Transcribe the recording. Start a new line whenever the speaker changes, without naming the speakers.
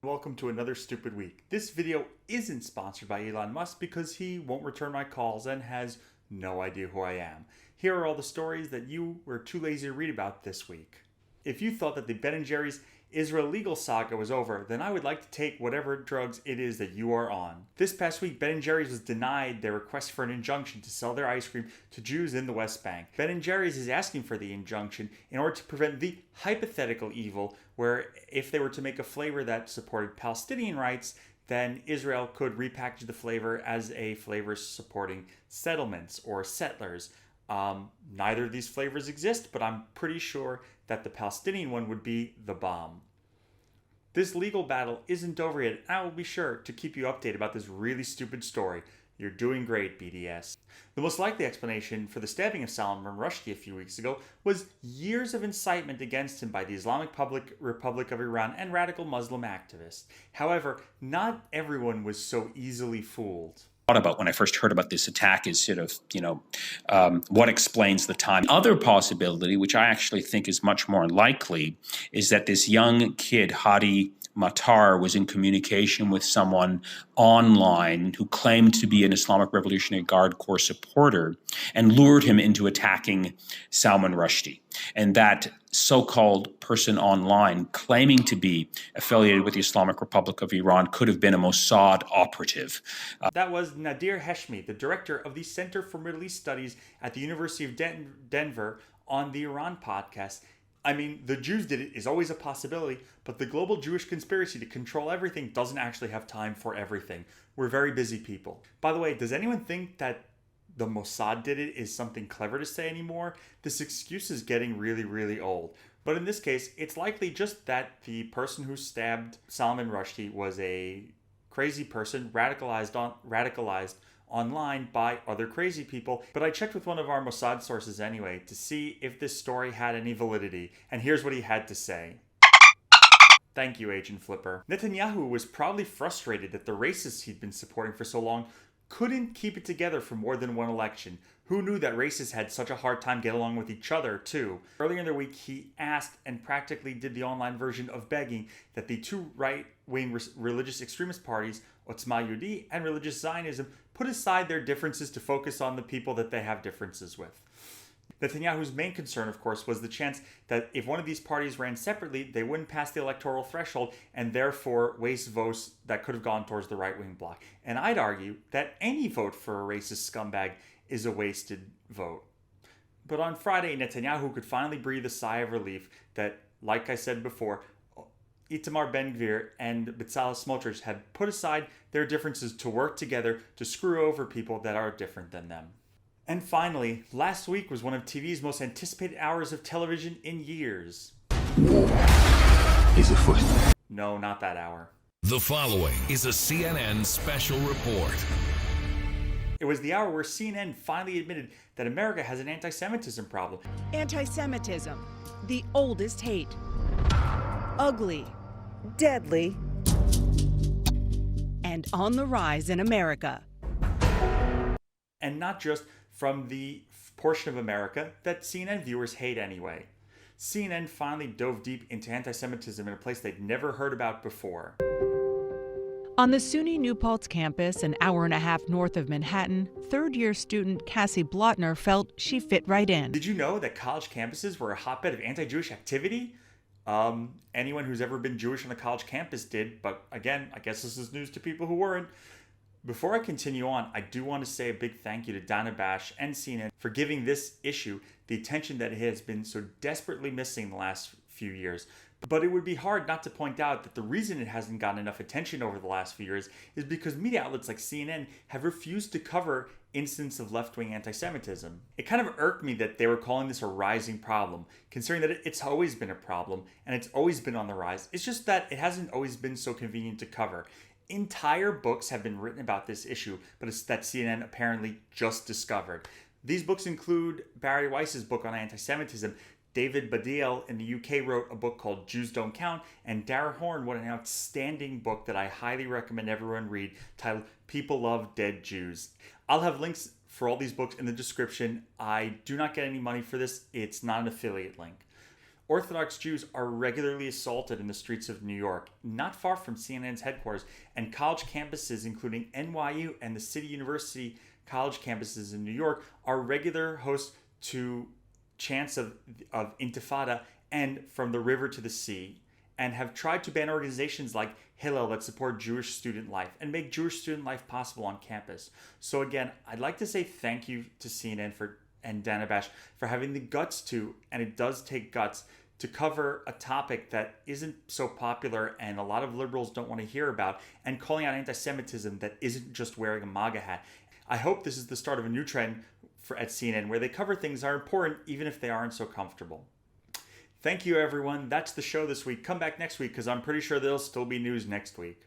Welcome to another stupid week. This video isn't sponsored by Elon Musk because he won't return my calls and has no idea who I am. Here are all the stories that you were too lazy to read about this week. If you thought that the Ben & Jerry's Israel legal saga was over, then I would like to take whatever drugs it is that you are on. This past week, Ben & Jerry's was denied their request for an injunction to sell their ice cream to Jews in the West Bank. Ben & Jerry's is asking for the injunction in order to prevent the hypothetical evil where if they were to make a flavor that supported Palestinian rights, then Israel could repackage the flavor as a flavor supporting settlements or settlers. Neither of these flavors exist, but I'm pretty sure that the Palestinian one would be the bomb. This legal battle isn't over yet, and I will be sure to keep you updated about this really stupid story. You're doing great, BDS. The most likely explanation for the stabbing of Salaman Rushdie a few weeks ago was years of incitement against him by the Islamic Republic of Iran and radical Muslim activists. However, not everyone was so easily fooled.
About when I first heard about this attack is sort of, what explains the time. Other possibility, which I actually think is much more likely, is that this young kid, Hadi Matar, was in communication with someone online who claimed to be an Islamic Revolutionary Guard Corps supporter and lured him into attacking Salaman Rushdie. And that so-called person online claiming to be affiliated with the Islamic Republic of Iran could have been a Mossad operative.
That was Nadir Heshmi, the director of the Center for Middle East Studies at the University of Denver, on the Iran podcast. I mean, the Jews did it is always a possibility, but the global Jewish conspiracy to control everything doesn't actually have time for everything. We're very busy people. By the way, does anyone think that the Mossad did it is something clever to say anymore? This excuse is getting really, really old. But in this case, it's likely just that the person who stabbed Salaman Rushdie was a crazy person, radicalized online by other crazy people. But I checked with one of our Mossad sources anyway to see if this story had any validity, and here's what he had to say. Thank you, Agent Flipper. Netanyahu was probably frustrated that the racists he'd been supporting for so long couldn't keep it together for more than one election. Who knew that racists had such a hard time getting along with each other, too? Earlier in the week, he asked and practically did the online version of begging that the two right-wing religious extremist parties, Otzma Yehudit and Religious Zionism, put aside their differences to focus on the people that they have differences with. Netanyahu's main concern, of course, was the chance that if one of these parties ran separately, they wouldn't pass the electoral threshold and therefore waste votes that could have gone towards the right-wing bloc. And I'd argue that any vote for a racist scumbag is a wasted vote. But on Friday, Netanyahu could finally breathe a sigh of relief that, like I said before, Itamar Ben-Gvir and Bezalel Smotrich had put aside their differences to work together to screw over people that are different than them. And finally, last week was one of TV's most anticipated hours of television in years.
War is afoot.
No, not that hour.
The following is a CNN special report.
It was the hour where CNN finally admitted that America has an anti-Semitism problem.
Anti-Semitism, the oldest hate. Ugly, deadly, and on the rise in America.
And not just from the portion of America that CNN viewers hate anyway. CNN finally dove deep into anti-Semitism in a place they'd never heard about before.
On the SUNY New Paltz campus, an hour and a half north of Manhattan, third-year student Cassie Blotner felt she fit right in.
Did you know that college campuses were a hotbed of anti-Jewish activity? Anyone who's ever been Jewish on a college campus did, but again, I guess this is news to people who weren't. Before I continue on, I do want to say a big thank you to Dana Bash and CNN for giving this issue the attention that it has been so desperately missing the last few years. But it would be hard not to point out that the reason it hasn't gotten enough attention over the last few years is because media outlets like CNN have refused to cover incidents of left-wing anti-Semitism. It kind of irked me that they were calling this a rising problem, considering that it's always been a problem and it's always been on the rise. It's just that it hasn't always been so convenient to cover. Entire books have been written about this issue, but it's that CNN apparently just discovered. These books include Bari Weiss's book on anti-Semitism. David Baddiel in the UK wrote a book called Jews Don't Count, and Dara wrote an outstanding book that I highly recommend everyone read titled People Love Dead Jews. I'll have links for all these books in the description. I do not get any money for this. It's not an affiliate link. Orthodox Jews are regularly assaulted in the streets of New York, not far from CNN's headquarters, and college campuses, including NYU and the City University college campuses in New York, are regular hosts to chants of Intifada and from the river to the sea, and have tried to ban organizations like Hillel that support Jewish student life and make Jewish student life possible on campus. So again, I'd like to say thank you to CNN and Dana Bash for having the guts to, and it does take guts, to cover a topic that isn't so popular and a lot of liberals don't want to hear about, and calling out anti-Semitism that isn't just wearing a MAGA hat. I hope this is the start of a new trend at CNN where they cover things that are important even if they aren't so comfortable. Thank you, everyone. That's the show this week. Come back next week because I'm pretty sure there'll still be news next week.